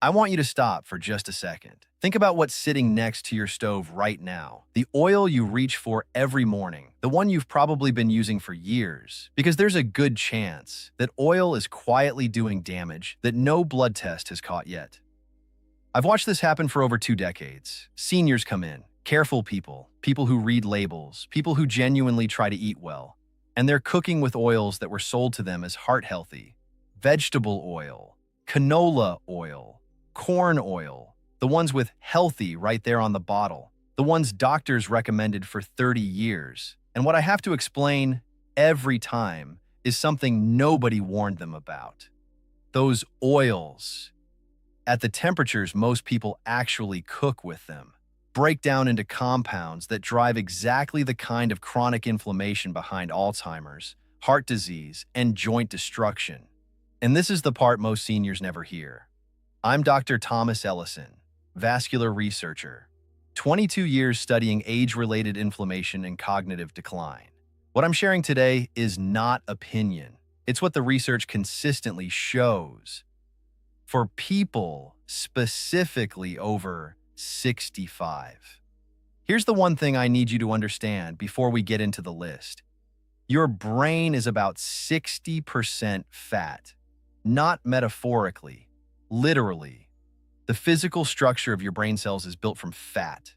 I want you to stop for just a second. Think about what's sitting next to your stove right now. The oil you reach for every morning, the one you've probably been using for years, because there's a good chance that oil is quietly doing damage that no blood test has caught yet. I've watched this happen for over 2 decades. Seniors come in, careful people, people who read labels, people who genuinely try to eat well, and they're cooking with oils that were sold to them as heart-healthy. Vegetable oil, canola oil, corn oil, the ones with healthy right there on the bottle, the ones doctors recommended for 30 years. And what I have to explain every time is something nobody warned them about. Those oils, at the temperatures most people actually cook with them, break down into compounds that drive exactly the kind of chronic inflammation behind Alzheimer's, heart disease, and joint destruction. And this is the part most seniors never hear. I'm Dr. Thomas Ellison, vascular researcher, 22 years studying age-related inflammation and cognitive decline. What I'm sharing today is not opinion. It's what the research consistently shows. For people specifically over 65. Here's the one thing I need you to understand before we get into the list. Your brain is about 60% fat, not metaphorically, literally. The physical structure of your brain cells is built from fat.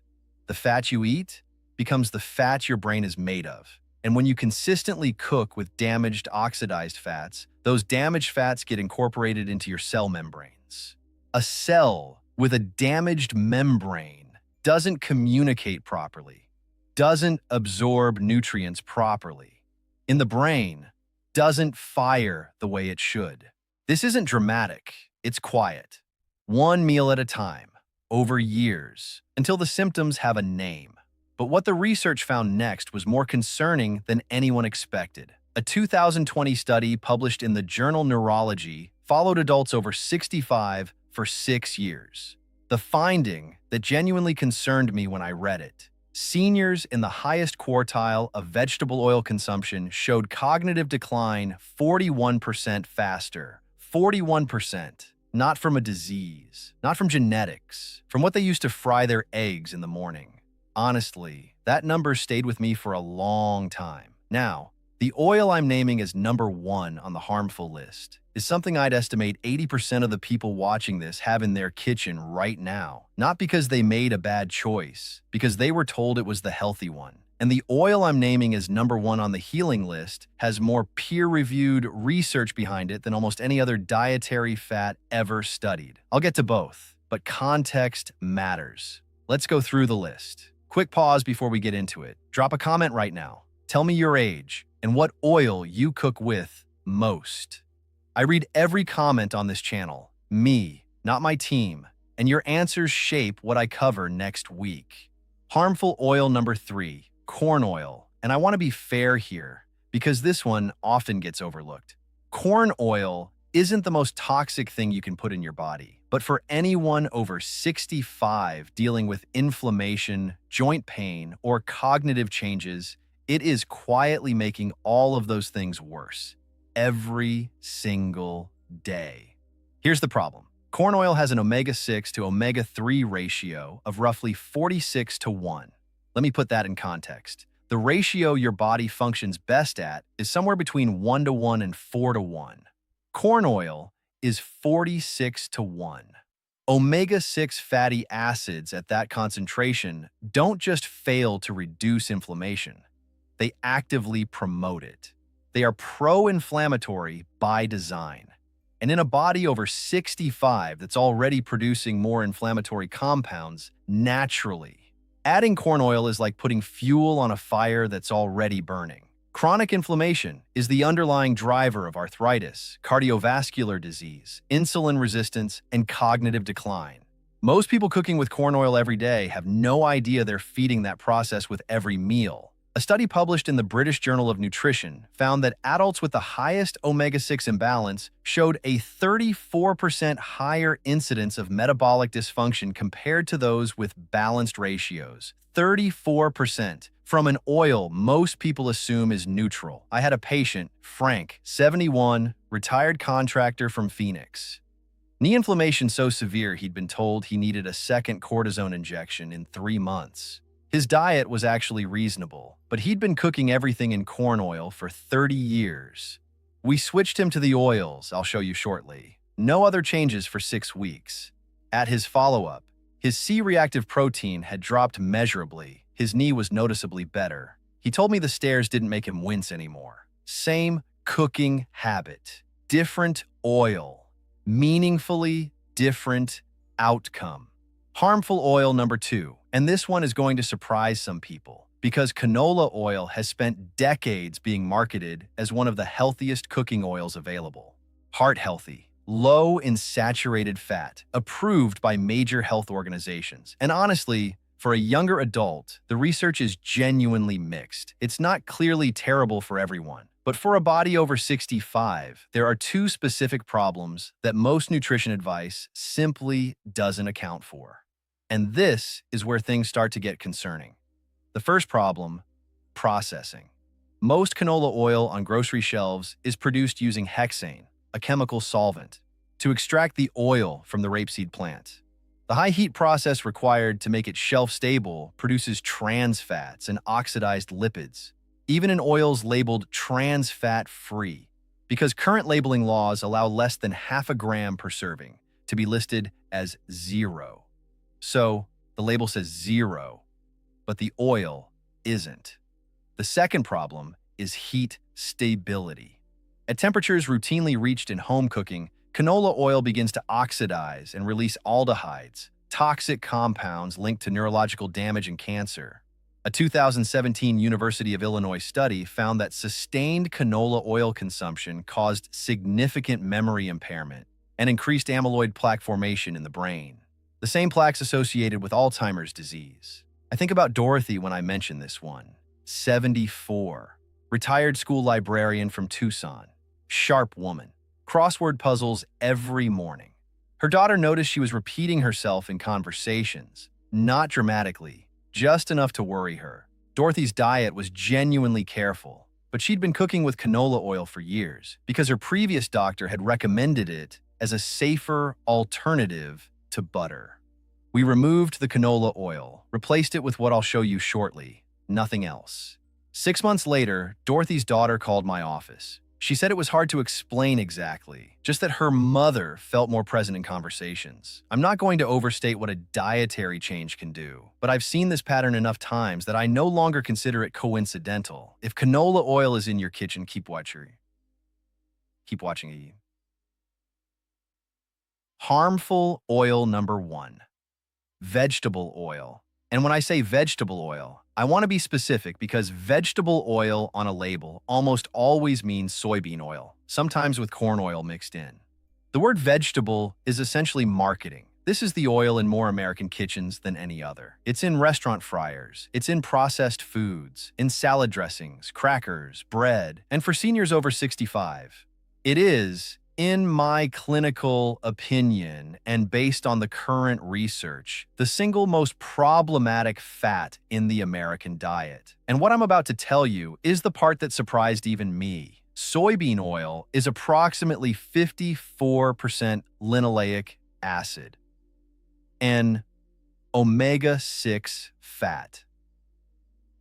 The fat you eat becomes the fat your brain is made of. And when you consistently cook with damaged, oxidized fats, those damaged fats get incorporated into your cell membranes. A cell with a damaged membrane doesn't communicate properly, doesn't absorb nutrients properly. In the brain, doesn't fire the way it should. This isn't dramatic, it's quiet. One meal at a time, over years, until the symptoms have a name. But what the research found next was more concerning than anyone expected. A 2020 study published in the journal Neurology followed adults over 65 for 6 years. The finding that genuinely concerned me when I read it: seniors in the highest quartile of vegetable oil consumption showed cognitive decline 41% faster. 41%. Not from a disease, not from genetics, from what they used to fry their eggs in the morning. Honestly, that number stayed with me for a long time. Now, the oil I'm naming as number 1 on the harmful list is something I'd estimate 80% of the people watching this have in their kitchen right now. Not because they made a bad choice, because they were told it was the healthy one. And the oil I'm naming as number 1 on the healing list has more peer-reviewed research behind it than almost any other dietary fat ever studied. I'll get to both, but context matters. Let's go through the list. Quick pause before we get into it. Drop a comment right now. Tell me your age and what oil you cook with most. I read every comment on this channel. Me, not my team. And your answers shape what I cover next week. Harmful oil number 3. Corn oil. And I want to be fair here, because this one often gets overlooked. Corn oil isn't the most toxic thing you can put in your body, but for anyone over 65 dealing with inflammation, joint pain, or cognitive changes, it is quietly making all of those things worse every single day. Here's the problem. Corn oil has an omega-6 to omega-3 ratio of roughly 46:1. Let me put that in context. The ratio your body functions best at is somewhere between 1:1 and 4:1. Corn oil is 46:1. Omega-6 fatty acids at that concentration don't just fail to reduce inflammation, they actively promote it. They are pro-inflammatory by design. And in a body over 65 that's already producing more inflammatory compounds naturally, adding corn oil is like putting fuel on a fire that's already burning. Chronic inflammation is the underlying driver of arthritis, cardiovascular disease, insulin resistance, and cognitive decline. Most people cooking with corn oil every day have no idea they're feeding that process with every meal. A study published in the British Journal of Nutrition found that adults with the highest omega-6 imbalance showed a 34% higher incidence of metabolic dysfunction compared to those with balanced ratios. 34% from an oil most people assume is neutral. I had a patient, Frank, 71, retired contractor from Phoenix. Knee inflammation so severe he'd been told he needed a second cortisone injection in 3 months. His diet was actually reasonable, but he'd been cooking everything in corn oil for 30 years. We switched him to the oils, I'll show you shortly. No other changes for 6 weeks. At his follow-up, his C-reactive protein had dropped measurably. His knee was noticeably better. He told me the stairs didn't make him wince anymore. Same cooking habit, different oil, meaningfully different outcome. Harmful oil number 2, and this one is going to surprise some people because canola oil has spent decades being marketed as one of the healthiest cooking oils available. Heart healthy, low in saturated fat, approved by major health organizations. And honestly, for a younger adult, the research is genuinely mixed. It's not clearly terrible for everyone. But for a body over 65, there are 2 specific problems that most nutrition advice simply doesn't account for. And this is where things start to get concerning. The first problem, processing. Most canola oil on grocery shelves is produced using hexane, a chemical solvent, to extract the oil from the rapeseed plant. The high heat process required to make it shelf-stable produces trans fats and oxidized lipids, even in oils labeled trans fat-free, because current labeling laws allow less than half a gram per serving to be listed as 0. So, the label says 0, but the oil isn't. The second problem is heat stability. At temperatures routinely reached in home cooking, canola oil begins to oxidize and release aldehydes, toxic compounds linked to neurological damage and cancer. A 2017 University of Illinois study found that sustained canola oil consumption caused significant memory impairment and increased amyloid plaque formation in the brain, the same plaques associated with Alzheimer's disease. I think about Dorothy when I mention this one. 74, retired school librarian from Tucson, sharp woman, crossword puzzles every morning. Her daughter noticed she was repeating herself in conversations, not dramatically, just enough to worry her. Dorothy's diet was genuinely careful, but she'd been cooking with canola oil for years because her previous doctor had recommended it as a safer alternative to butter. We removed the canola oil, replaced it with what I'll show you shortly, nothing else. 6 months later, Dorothy's daughter called my office. She said it was hard to explain exactly, just that her mother felt more present in conversations. I'm not going to overstate what a dietary change can do, but I've seen this pattern enough times that I no longer consider it coincidental. If canola oil is in your kitchen, keep watching. Harmful oil number 1, vegetable oil. And when I say vegetable oil, I want to be specific because vegetable oil on a label almost always means soybean oil, sometimes with corn oil mixed in. The word vegetable is essentially marketing. This is the oil in more American kitchens than any other. It's in restaurant fryers, it's in processed foods, in salad dressings, crackers, bread, and for seniors over 65. It is, in my clinical opinion, and based on the current research, the single most problematic fat in the American diet. And what I'm about to tell you is the part that surprised even me. Soybean oil is approximately 54% linoleic acid, an omega-6 fat.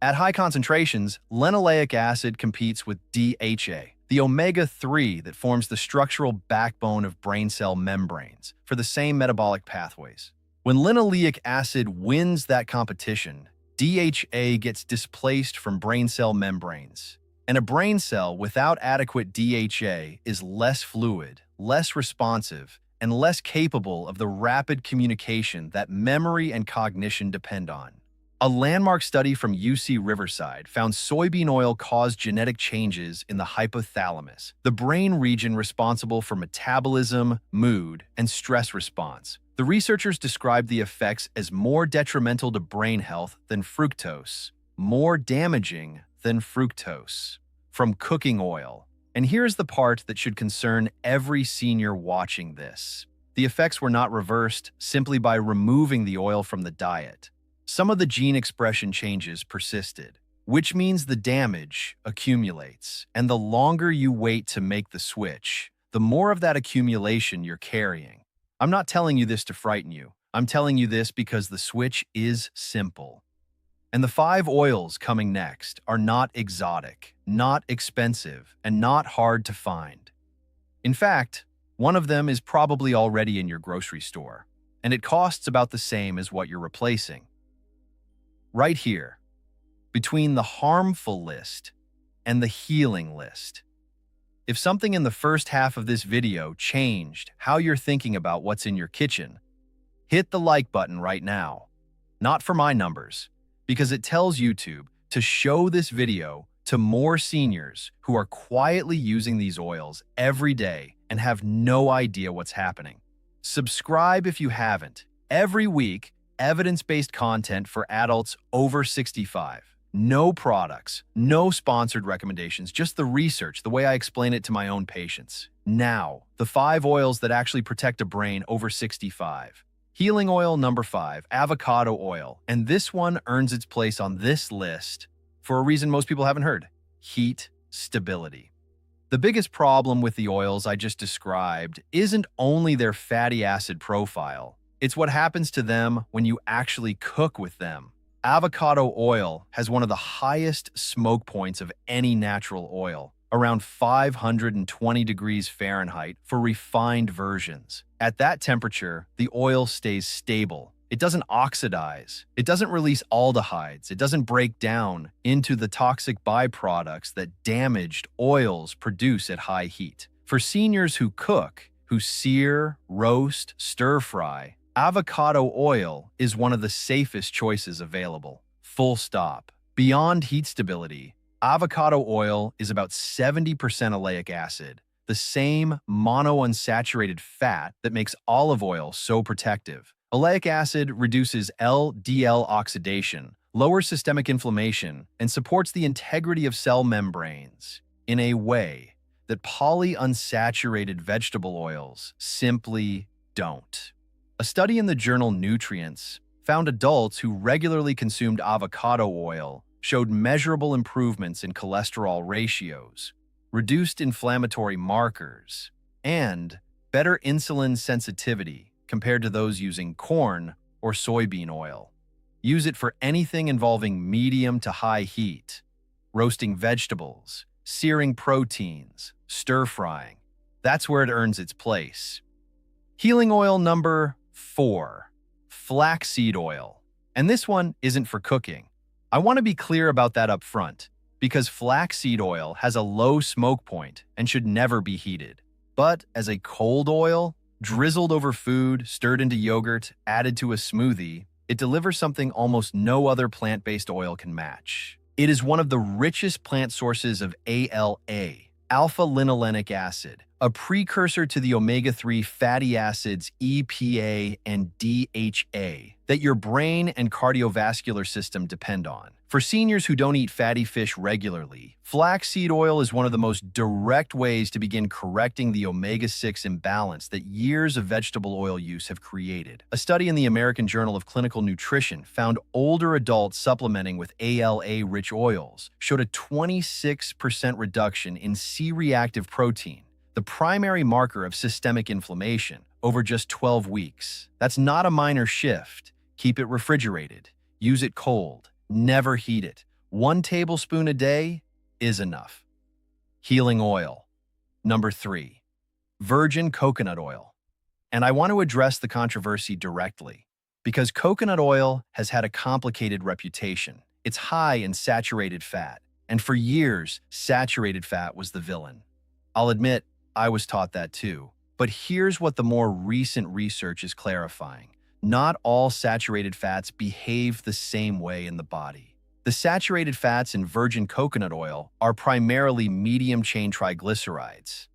At high concentrations, linoleic acid competes with DHA, the omega-3 that forms the structural backbone of brain cell membranes, for the same metabolic pathways. When linoleic acid wins that competition, DHA gets displaced from brain cell membranes. And a brain cell without adequate DHA is less fluid, less responsive, and less capable of the rapid communication that memory and cognition depend on. A landmark study from UC Riverside found soybean oil caused genetic changes in the hypothalamus, the brain region responsible for metabolism, mood, and stress response. The researchers described the effects as more detrimental to brain health than fructose, more damaging than fructose, from cooking oil. And here's the part that should concern every senior watching this. The effects were not reversed simply by removing the oil from the diet. Some of the gene expression changes persisted, which means the damage accumulates. And the longer you wait to make the switch, the more of that accumulation you're carrying. I'm not telling you this to frighten you. I'm telling you this because the switch is simple. And the 5 oils coming next are not exotic, not expensive, and not hard to find. In fact, one of them is probably already in your grocery store, and it costs about the same as what you're replacing. Right here, between the harmful list and the healing list. If something in the first half of this video changed how you're thinking about what's in your kitchen, hit the like button right now. Not for my numbers, because it tells YouTube to show this video to more seniors who are quietly using these oils every day and have no idea what's happening. Subscribe if you haven't. Every week, evidence-based content for adults over 65. No products, no sponsored recommendations, just the research, the way I explain it to my own patients. Now, the 5 oils that actually protect a brain over 65. Healing oil number 5, avocado oil. And this one earns its place on this list for a reason most people haven't heard: heat stability. The biggest problem with the oils I just described isn't only their fatty acid profile, it's what happens to them when you actually cook with them. Avocado oil has one of the highest smoke points of any natural oil, around 520 degrees Fahrenheit for refined versions. At that temperature, the oil stays stable. It doesn't oxidize. It doesn't release aldehydes. It doesn't break down into the toxic byproducts that damaged oils produce at high heat. For seniors who cook, who sear, roast, stir-fry, avocado oil is one of the safest choices available. Full stop. Beyond heat stability, avocado oil is about 70% oleic acid, the same monounsaturated fat that makes olive oil so protective. Oleic acid reduces LDL oxidation, lowers systemic inflammation, and supports the integrity of cell membranes in a way that polyunsaturated vegetable oils simply don't. A study in the journal Nutrients found adults who regularly consumed avocado oil showed measurable improvements in cholesterol ratios, reduced inflammatory markers, and better insulin sensitivity compared to those using corn or soybean oil. Use it for anything involving medium to high heat, roasting vegetables, searing proteins, stir-frying. That's where it earns its place. Healing oil number 4, flaxseed oil. And this one isn't for cooking. I want to be clear about that up front, because flaxseed oil has a low smoke point and should never be heated. But as a cold oil, drizzled over food, stirred into yogurt, added to a smoothie, it delivers something almost no other plant-based oil can match. It is one of the richest plant sources of ALA, alpha-linolenic acid, a precursor to the omega-3 fatty acids EPA and DHA that your brain and cardiovascular system depend on. For seniors who don't eat fatty fish regularly, flaxseed oil is one of the most direct ways to begin correcting the omega-6 imbalance that years of vegetable oil use have created. A study in the American Journal of Clinical Nutrition found older adults supplementing with ALA-rich oils showed a 26% reduction in C-reactive protein, the primary marker of systemic inflammation, over just 12 weeks. That's not a minor shift. Keep it refrigerated. Use it cold. Never heat it. 1 tablespoon a day is enough. Healing oil. Number 3, virgin coconut oil. And I want to address the controversy directly, because coconut oil has had a complicated reputation. It's high in saturated fat, and for years, saturated fat was the villain. I'll admit, I was taught that too. But here's what the more recent research is clarifying. Not all saturated fats behave the same way in the body. The saturated fats in virgin coconut oil are primarily medium-chain triglycerides,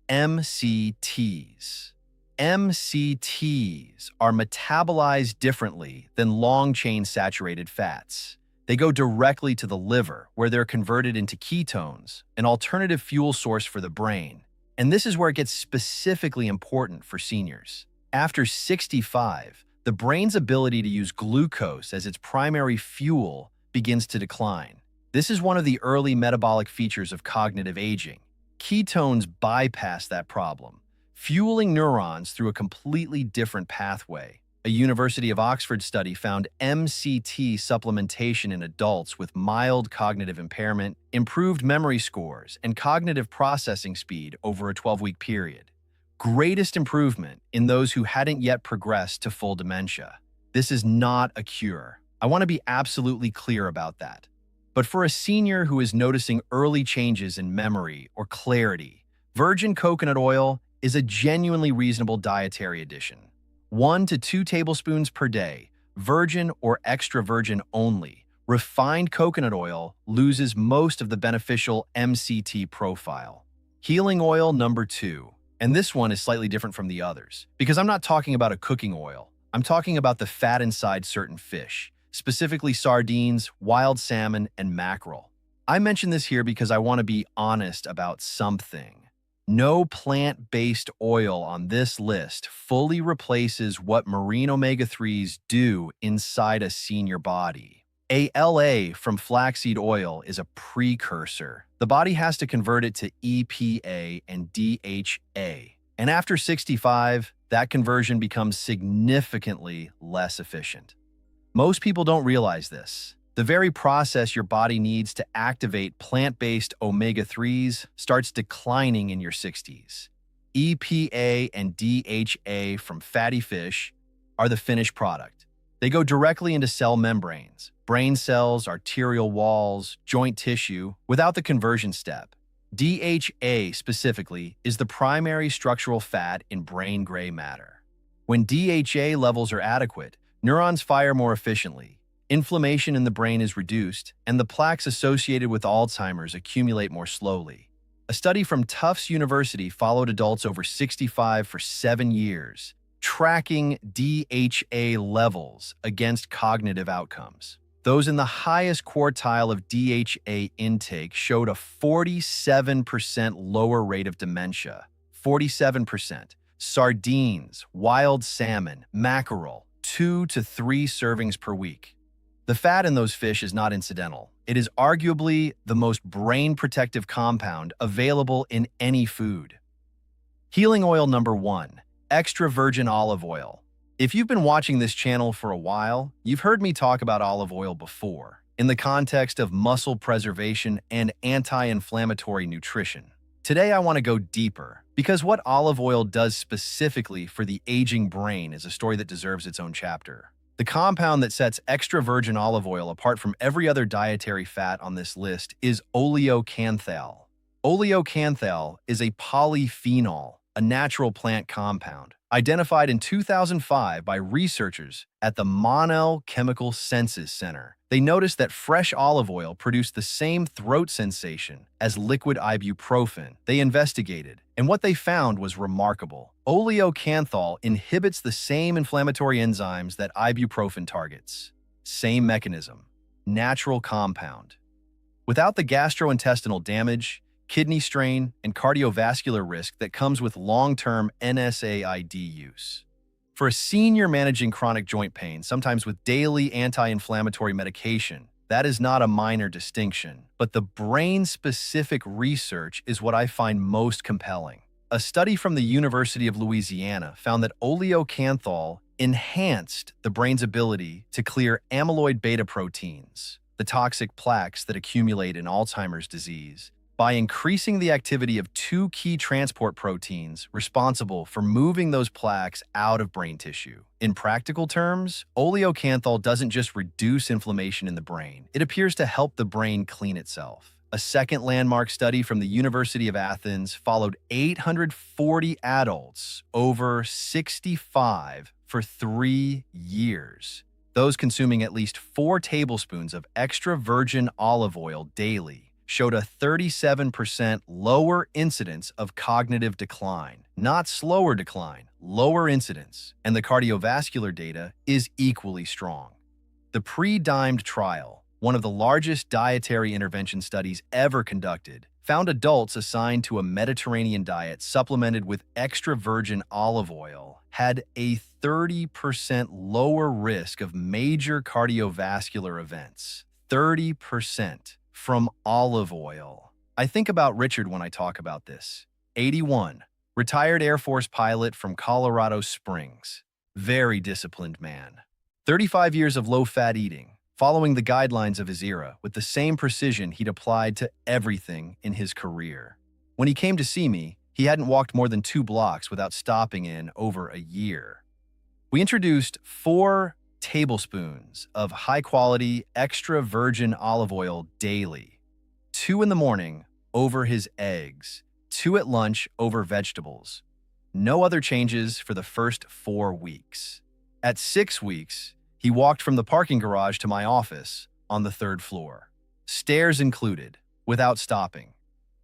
MCTs. MCTs are metabolized differently than long-chain saturated fats. They go directly to the liver, where they're converted into ketones, an alternative fuel source for the brain. And this is where it gets specifically important for seniors. After 65, the brain's ability to use glucose as its primary fuel begins to decline. This is one of the early metabolic features of cognitive aging. Ketones bypass that problem, fueling neurons through a completely different pathway. A University of Oxford study found MCT supplementation in adults with mild cognitive impairment improved memory scores and cognitive processing speed over a 12-week period. Greatest improvement in those who hadn't yet progressed to full dementia. This is not a cure. I want to be absolutely clear about that. But for a senior who is noticing early changes in memory or clarity, virgin coconut oil is a genuinely reasonable dietary addition. 1 to 2 tablespoons per day, virgin or extra virgin only. Refined coconut oil loses most of the beneficial MCT profile. Healing oil number 2. And this one is slightly different from the others, because I'm not talking about a cooking oil. I'm talking about the fat inside certain fish, specifically sardines, wild salmon, and mackerel. I mention this here because I want to be honest about something. No plant-based oil on this list fully replaces what marine omega-3s do inside a senior body. ALA from flaxseed oil is a precursor. The body has to convert it to EPA and DHA. And after 65, that conversion becomes significantly less efficient. Most people don't realize this. The very process your body needs to activate plant-based omega-3s starts declining in your 60s. EPA and DHA from fatty fish are the finished product. They go directly into cell membranes, brain cells, arterial walls, joint tissue, without the conversion step. DHA specifically is the primary structural fat in brain gray matter. When DHA levels are adequate, neurons fire more efficiently. Inflammation in the brain is reduced, and the plaques associated with Alzheimer's accumulate more slowly. A study from Tufts University followed adults over 65 for 7 years, tracking DHA levels against cognitive outcomes. Those in the highest quartile of DHA intake showed a 47% lower rate of dementia. 47%. Sardines, wild salmon, mackerel, 2 to 3 servings per week. The fat in those fish is not incidental. It is arguably the most brain-protective compound available in any food. Healing oil number 1, extra virgin olive oil. If you've been watching this channel for a while, you've heard me talk about olive oil before, in the context of muscle preservation and anti-inflammatory nutrition. Today I want to go deeper, because what olive oil does specifically for the aging brain is a story that deserves its own chapter. The compound that sets extra virgin olive oil apart from every other dietary fat on this list is oleocanthal. Oleocanthal is a polyphenol, a natural plant compound, identified in 2005 by researchers at the Monell Chemical Senses Center. They noticed that fresh olive oil produced the same throat sensation as liquid ibuprofen. They investigated, and what they found was remarkable. Oleocanthal inhibits the same inflammatory enzymes that ibuprofen targets. Same mechanism. Natural compound. Without the gastrointestinal damage, kidney strain, and cardiovascular risk that comes with long-term NSAID use. For a senior managing chronic joint pain, sometimes with daily anti-inflammatory medication, that is not a minor distinction, but the brain-specific research is what I find most compelling. A study from the University of Louisiana found that oleocanthal enhanced the brain's ability to clear amyloid beta proteins, the toxic plaques that accumulate in Alzheimer's disease, by increasing the activity of 2 key transport proteins responsible for moving those plaques out of brain tissue. In practical terms, oleocanthal doesn't just reduce inflammation in the brain, it appears to help the brain clean itself. A second landmark study from the University of Athens followed 840 adults over 65 for 3 years. Those consuming at least 4 tablespoons of extra virgin olive oil daily showed a 37% lower incidence of cognitive decline. Not slower decline, lower incidence. And the cardiovascular data is equally strong. The pre-dimed trial, one of the largest dietary intervention studies ever conducted, found adults assigned to a Mediterranean diet supplemented with extra virgin olive oil had a 30% lower risk of major cardiovascular events. 30%. From olive oil. I think about Richard when I talk about this. 81. Retired Air Force pilot from Colorado Springs. Very disciplined man. 35 years of low-fat eating, following the guidelines of his era with the same precision he'd applied to everything in his career. When he came to see me, he hadn't walked more than 2 blocks without stopping in over a year. We introduced 4 tablespoons of high-quality extra virgin olive oil daily. 2 in the morning over his eggs, 2 at lunch over vegetables. No other changes for the first 4 weeks. At 6 weeks, he walked from the parking garage to my office on the 3rd floor. Stairs included, without stopping.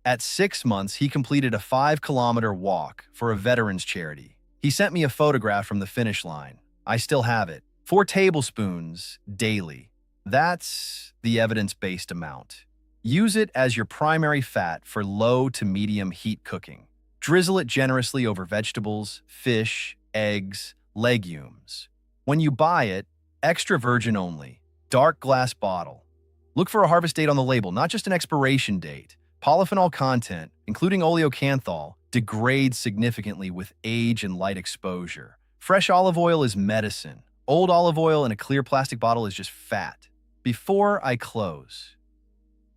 At 6 months, he completed a 5-kilometer walk for a veterans charity. He sent me a photograph from the finish line. I still have it. 4 tablespoons daily. That's the evidence-based amount. Use it as your primary fat for low to medium heat cooking. Drizzle it generously over vegetables, fish, eggs, legumes. When you buy it, extra virgin only. Dark glass bottle. Look for a harvest date on the label, not just an expiration date. Polyphenol content, including oleocanthal, degrades significantly with age and light exposure. Fresh olive oil is medicine. Old olive oil in a clear plastic bottle is just fat. Before I close,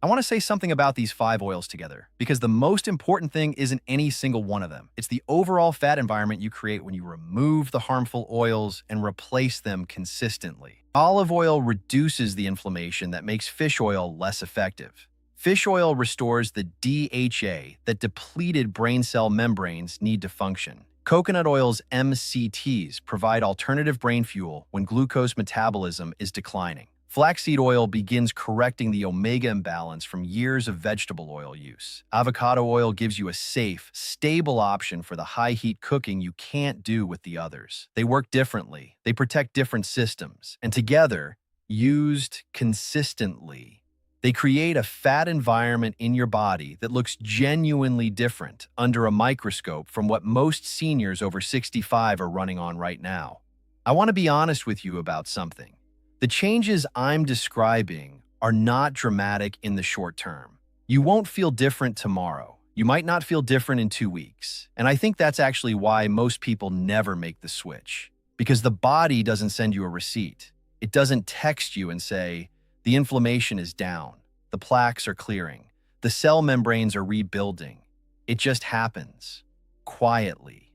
I want to say something about these 5 oils together, because the most important thing isn't any single one of them. It's the overall fat environment you create when you remove the harmful oils and replace them consistently. Olive oil reduces the inflammation that makes fish oil less effective. Fish oil restores the DHA that depleted brain cell membranes need to function. Coconut oil's MCTs provide alternative brain fuel when glucose metabolism is declining. Flaxseed oil begins correcting the omega imbalance from years of vegetable oil use. Avocado oil gives you a safe, stable option for the high-heat cooking you can't do with the others. They work differently, they protect different systems, and together, used consistently, they create a fat environment in your body that looks genuinely different under a microscope from what most seniors over 65 are running on right now. I want to be honest with you about something. The changes I'm describing are not dramatic in the short term. You won't feel different tomorrow. You might not feel different in 2 weeks. And I think that's actually why most people never make the switch. Because the body doesn't send you a receipt. It doesn't text you and say, the inflammation is down, the plaques are clearing, the cell membranes are rebuilding. It just happens, quietly,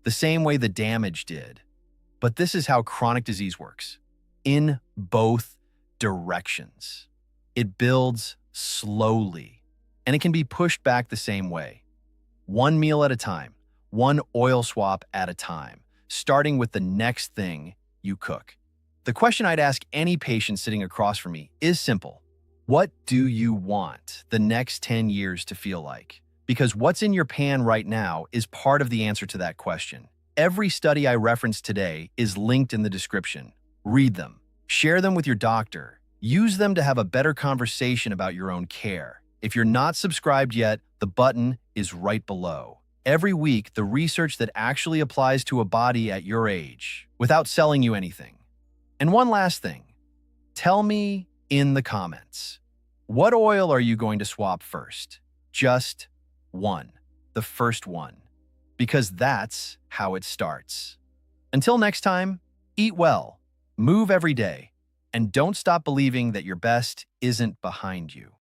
the same way the damage did. But this is how chronic disease works. In both directions. It builds slowly, and it can be pushed back the same way. One meal at a time, one oil swap at a time, starting with the next thing you cook. The question I'd ask any patient sitting across from me is simple. What do you want the next 10 years to feel like? Because what's in your pan right now is part of the answer to that question. Every study I referenced today is linked in the description. Read them. Share them with your doctor. Use them to have a better conversation about your own care. If you're not subscribed yet, the button is right below. Every week, the research that actually applies to a body at your age, without selling you anything. And one last thing. Tell me in the comments, what oil are you going to swap first? Just one. The first one. Because that's how it starts. Until next time, eat well. Move every day, and don't stop believing that your best isn't behind you.